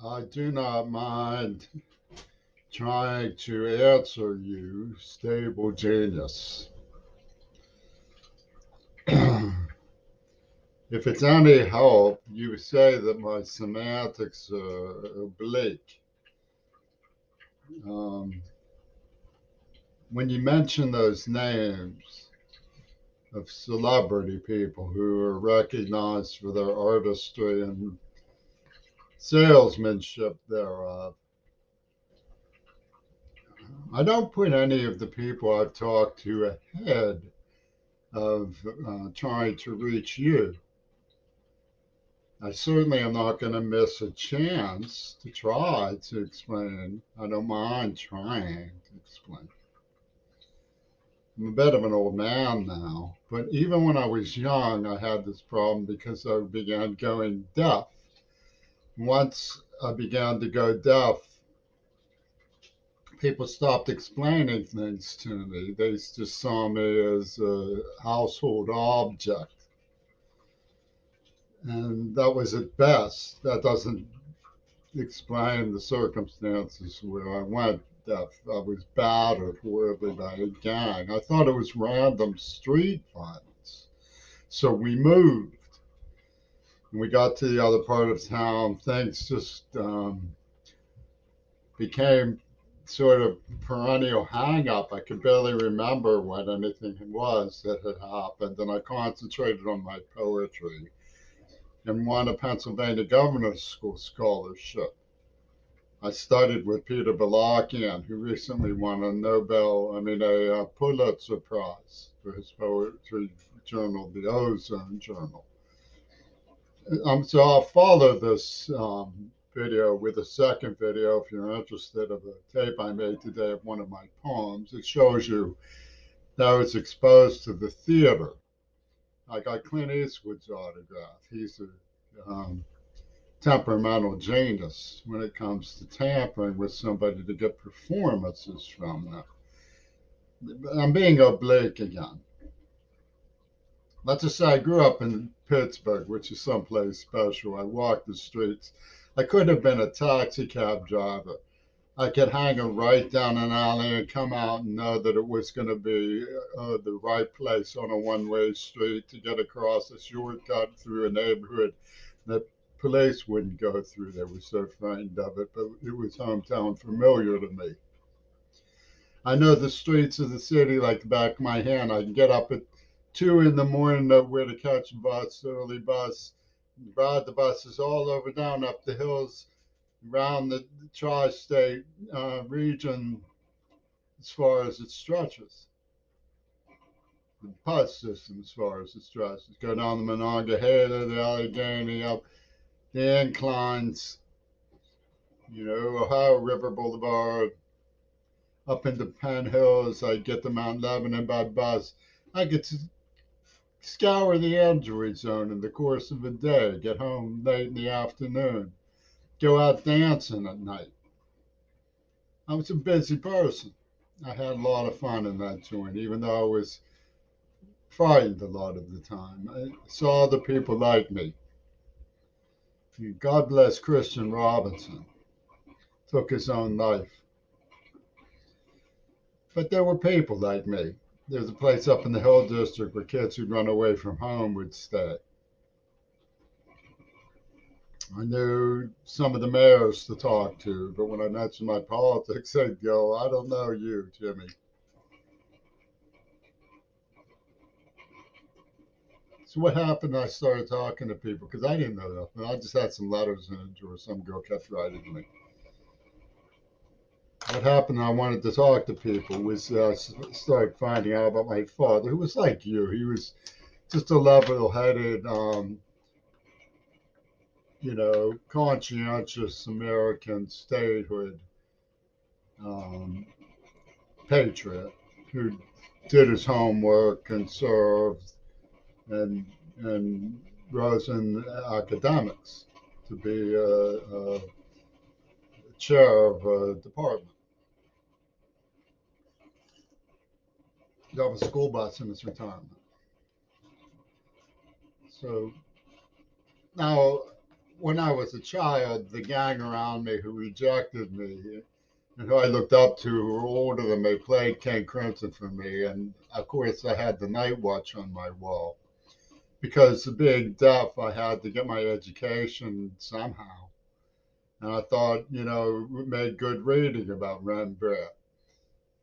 I do not mind trying to answer you, stable genius. If it's any help, you say that my semantics are oblique. Um, when you mention those names of celebrity people who are recognized for their artistry and salesmanship thereof, I don't put any of the people I've talked to ahead of trying to reach you. I certainly am not going to miss a chance to try to explain. I don't mind trying to explain. I'm a bit of an old man now, but even when I was young, I had this problem because I began going deaf. Once I began to go deaf, people stopped explaining things to me. They just saw me as a household object. And that was at best. That doesn't explain the circumstances where I went deaf. I was battered horribly by a gang. I thought it was random street violence. So we moved. When we got to the other part of town, things just became sort of perennial hang up. I could barely remember what anything was that had happened, and I concentrated on my poetry and won a Pennsylvania Governor's School scholarship. I studied with Peter Balakian, who recently won a Pulitzer Prize for his poetry journal, the Ozone Journal. So I'll follow this video with a second video if you're interested of a tape I made today of one of my poems. It shows you that I was exposed to the theater. I got Clint Eastwood's autograph. He's a temperamental genius when it comes to tampering with somebody to get performances from them. I'm being oblique again. Let's just say I grew up in Pittsburgh, which is someplace special. I walked the streets. I could have been a taxi cab driver. I could hang a right down an alley and come out and know that it was going to be the right place on a one-way street to get across a shortcut through a neighborhood that police wouldn't go through. They were so frightened of it, but it was hometown familiar to me. I know the streets of the city like the back of my hand. I can get up at 2 in the morning, know where to catch a bus, early bus, ride the buses all over down up the hills around the tri-state region as far as it stretches. The bus system as far as it stretches. Go down the Monongahela, the Allegheny, up the inclines, Ohio River Boulevard, up into Penn Hills. I get to Mount Lebanon by bus. I get to scour the injury zone in the course of a day, get home late in the afternoon, go out dancing at night. I was a busy person. I had a lot of fun in that joint, even though I was frightened a lot of the time. I saw other people like me. God bless Christian Robinson, took his own life. But there were people like me. There's a place up in the Hill District where kids who'd run away from home would stay. I knew some of the mayors to talk to, but when I mentioned my politics, they'd go, I don't know you, Jimmy. So what happened? I started talking to people because I didn't know nothing. I just had some letters in it, or some girl kept writing to me. What happened? I wanted to talk to people. Was started finding out about my father, who was like you. He was just a level-headed, conscientious American statehood um, patriot who did his homework and served and and rose in academics to be a chair of a department. Drove a school bus in his retirement. So now when I was a child, the gang around me who rejected me and who I looked up to, who were older than me, played King Crimson for me. And of course, I had the Night Watch on my wall because being deaf, I had to get my education somehow. And I thought, it made good reading about Rembrandt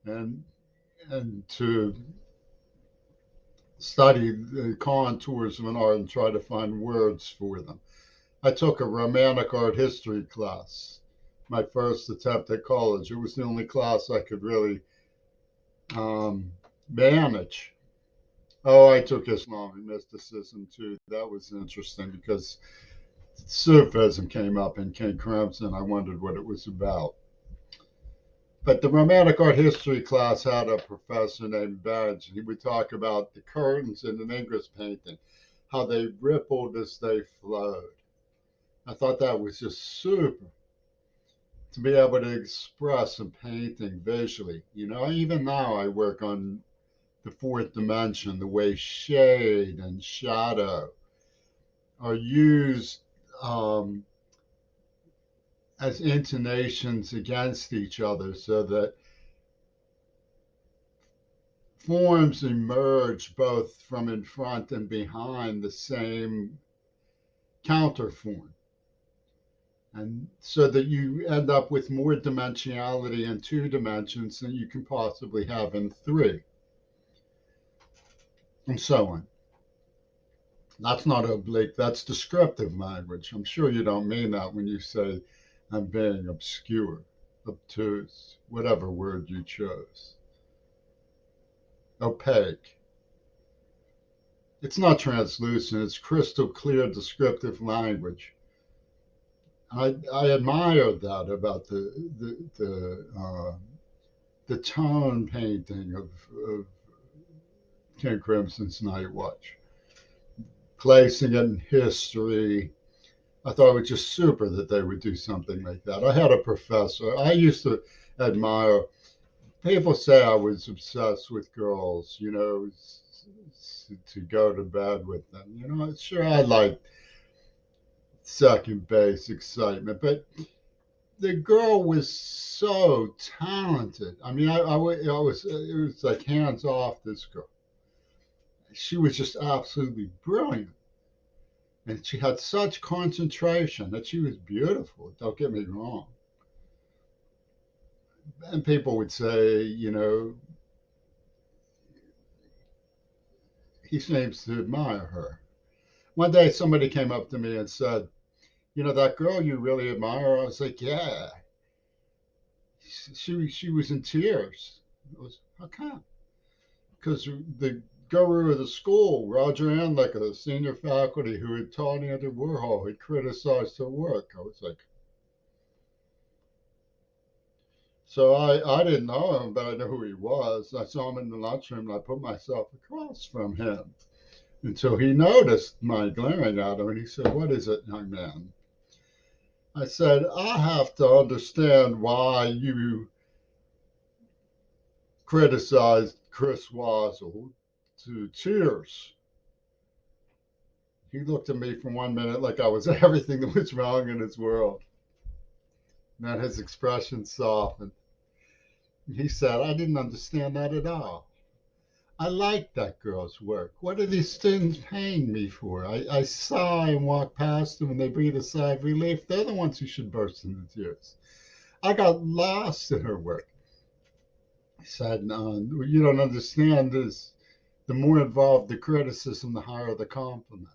and to study the contours of an art and try to find words for them. I took a romantic art history class, my first attempt at college. It was the only class I could really manage. Oh, I took Islamic mysticism too. That was interesting because Sufism came up in King Crimson. I wondered what it was about. But the romantic art history class had a professor named Badge. He would talk about the curtains in an Ingres painting, how they rippled as they flowed. I thought that was just super to be able to express a painting visually. Even now I work on the fourth dimension, the way shade and shadow are used um, as intonations against each other so that forms emerge both from in front and behind the same counterform. And so that you end up with more dimensionality in two dimensions than you can possibly have in three, and so on. That's not oblique, that's descriptive language. I'm sure you don't mean that when you say I'm being obscure, obtuse, whatever word you chose. Opaque. It's not translucent, it's crystal clear descriptive language. I admire that about the tone painting of King Crimson's Night Watch, placing it in history. I thought it was just super that they would do something like that. I had a professor. I used to admire. People say I was obsessed with girls, to go to bed with them. Sure, I like second base excitement, but the girl was so talented. I mean, I was it was like hands off this girl. She was just absolutely brilliant, and she had such concentration that she was beautiful. Don't get me wrong. And people would say, he seems to admire her. One day, somebody came up to me and said, that girl you really admire. I was like, yeah. She was in tears. I was, how come? Because the guru of the school, Roger Anlick, a senior faculty who had taught Andy Warhol, had criticized her work. I was like, so I didn't know him, but I knew who he was. I saw him in the lunchroom and I put myself across from him until he noticed my glaring at him and he said, what is it, young man? I said, I have to understand why you criticized Chris Wazzle to tears. He looked at me for 1 minute like I was everything that was wrong in his world. And then his expression softened. He said, I didn't understand that at all. I like that girl's work. What are these students paying me for? I sigh and walk past them and they breathe a sigh of relief. They're the ones who should burst into tears. I got lost in her work. He said, no, you don't understand this. The more involved the criticism, the higher the compliment.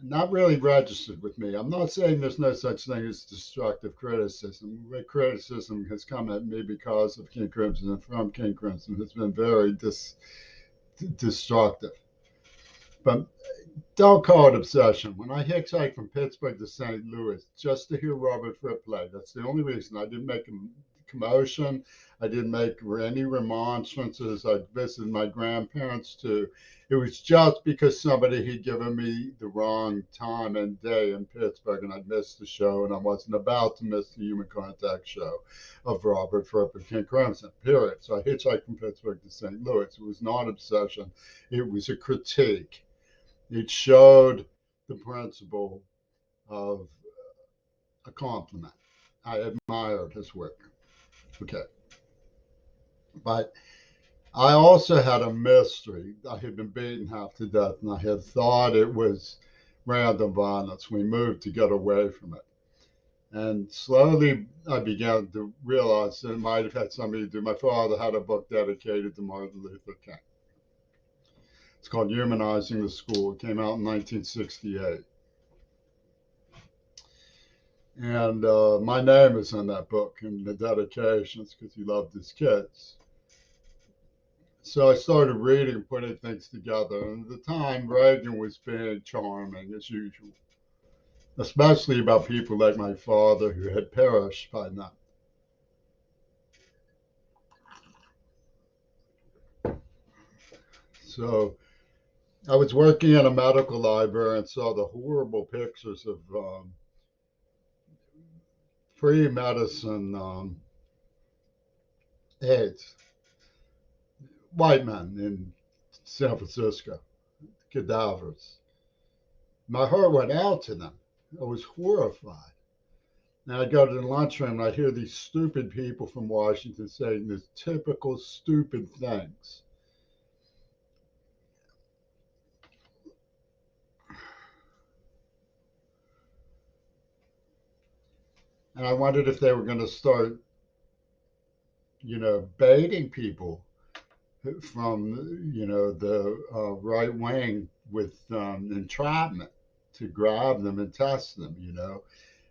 Not really registered with me. I'm not saying there's no such thing as destructive criticism. Criticism has come at me because of King Crimson and from King Crimson. It's been very destructive. But don't call it obsession. When I hitchhiked from Pittsburgh to St. Louis just to hear Robert Fripp play, that's the only reason. I didn't make a commotion. I didn't make any remonstrances. I visited my grandparents too. It was just because somebody had given me the wrong time and day in Pittsburgh, and I'd missed the show, and I wasn't about to miss the Human Contact show of Robert Fripp and King Crimson, period. So I hitchhiked from Pittsburgh to St. Louis. It was not obsession. It was a critique. It showed the principle of a compliment. I admired his work. Okay. But I also had a mystery. I had been beaten half to death, and I had thought it was random violence. We moved to get away from it. And slowly I began to realize that it might have had something to do. My father had a book dedicated to Martin Luther King. It's called Humanizing the School. It came out in 1968. And my name is in that book in the dedications because he loved his kids. So I started reading, putting things together. And at the time, Reagan was being charming as usual, especially about people like my father who had perished by now. So I was working in a medical library and saw the horrible pictures of free medicine aides, white men in San Francisco, cadavers. My heart went out to them. I was horrified. And I'd go to the lunchroom and I'd hear these stupid people from Washington saying these typical stupid things. And I wondered if they were going to start, baiting people from, the right wing with entrapment to grab them and test them.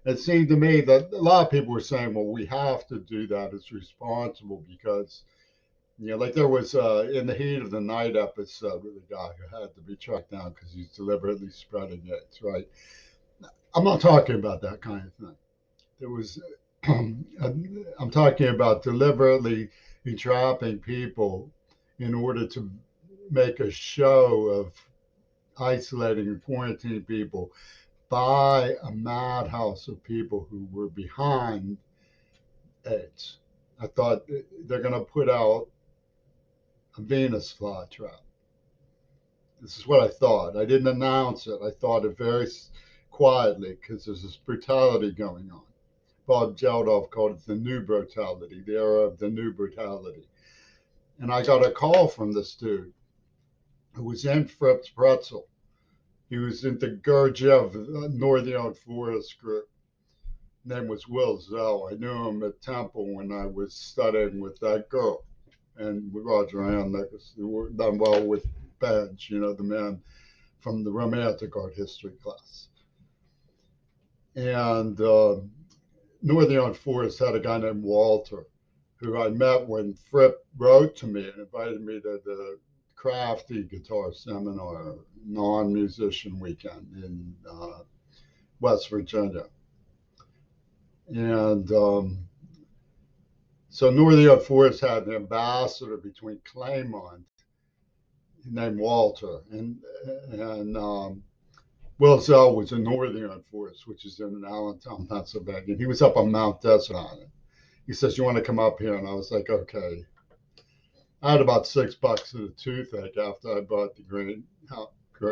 It seemed to me that a lot of people were saying, well, we have to do that. It's responsible because, like there was in the heat of the night episode with a guy who had to be tracked down because he's deliberately spreading AIDS, right? I'm not talking about that kind of thing. There was, I'm talking about deliberately entrapping people in order to make a show of isolating and quarantining people by a madhouse of people who were behind AIDS. I thought they're going to put out a Venus flytrap. This is what I thought. I didn't announce it. I thought it very quietly because there's this brutality going on. Bob Geldof called it the new brutality, the era of the new brutality. And I got a call from this dude who was in Fritz Pretzel. He was in the Gurdjieff Northern Forest group. His name was Will Zell. I knew him at Temple when I was studying with that girl and with Roger Annick. We done well with Bench, the man from the romantic art history class. And Northern Forest had a guy named Walter, who I met when Fripp wrote to me and invited me to the Crafty Guitar Seminar, non-musician weekend in West Virginia. And so Northern Forest had an ambassador between Claymont, named Walter, and Will Zell was in Northern Forest, which is in Allentown, Pennsylvania. He was up on Mount Desert on it. He says, "You want to come up here?" And I was like, "Okay." I had about $6 in a toothache after I bought the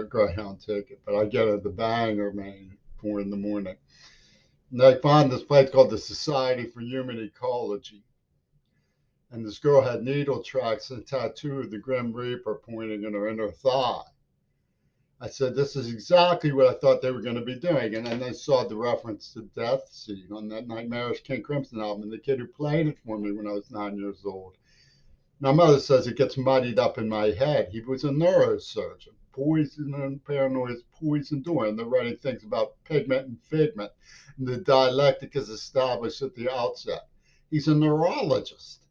Greyhound ticket, but I get at the Bangor, Maine, 4 in the morning. And I found this place called the Society for Human Ecology. And this girl had needle tracks and a tattoo of the Grim Reaper pointing in her inner thigh. I said, this is exactly what I thought they were going to be doing. And then I saw the reference to Death Seed on that Nightmarish King Crimson album. And the kid who played it for me when I was 9 years old. My mother says it gets muddied up in my head. He was a neurosurgeon. Poison and paranoia is poison door. And they're writing things about pigment and figment. And the dialectic is established at the outset. He's a neurologist.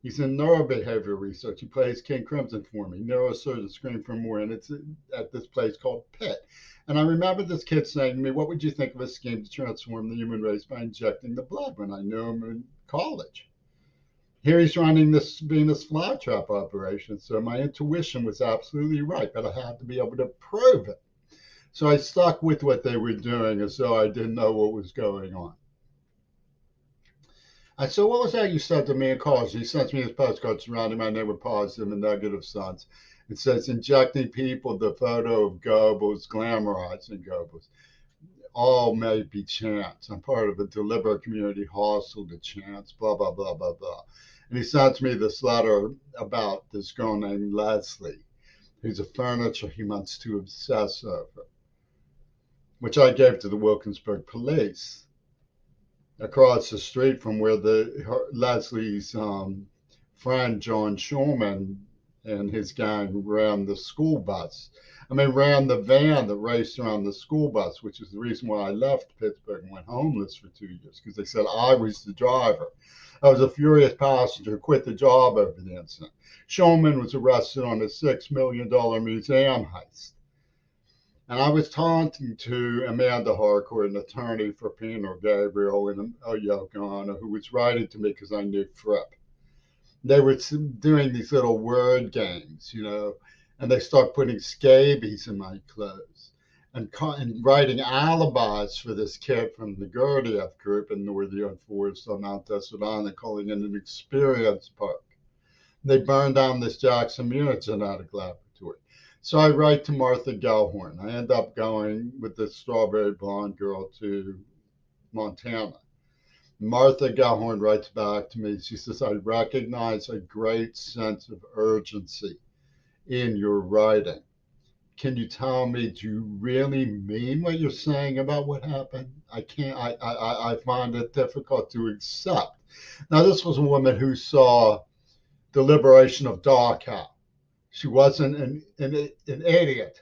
He's in neurobehavior research. He plays King Crimson for me. Neurosurgeon scream for more. And it's at this place called Pitt. And I remember this kid saying to me, what would you think of a scheme to transform the human race by injecting the blood when I knew him in college? Here he's running this Venus flytrap operation. So my intuition was absolutely right, but I had to be able to prove it. So I stuck with what they were doing as though I didn't know what was going on. I said, what was that you said to me in college? He sends me his postcard surrounding my name with positive and negative signs. It says injecting people the photo of Goebbels, glamorizing Goebbels. all may be chance. I'm part of a deliberate community hostile to chance, blah, blah, blah, blah, blah. And he sent me this letter about this girl named Leslie, who's a furniture he wants to obsess over, which I gave to the Wilkinsburg police across the street from where Leslie's friend John Schulman and his gang ran the school bus. I mean, ran the van that raced around the school bus, which is the reason why I left Pittsburgh and went homeless for 2 years, because they said I was the driver. I was a furious passenger who quit the job over the incident. Schulman was arrested on a $6 million museum heist. And I was talking to Amanda Harcourt, an attorney for Pino Gabriel and Yoko Ono, who was writing to me because I knew Fripp. They were doing these little word games, and they start putting scabies in my clothes and writing alibis for this kid from the Gurdjieff group in Northern Forest on Mount Desert, calling it an experience park. They burned down this Jackson Immunogenetic Laboratory. So I write to Martha Gellhorn. I end up going with this strawberry blonde girl to Montana. Martha Gellhorn writes back to me. She says, I recognize a great sense of urgency in your writing. Can you tell me, do you really mean what you're saying about what happened? I find it difficult to accept. Now, this was a woman who saw the liberation of Dachau. She wasn't an idiot.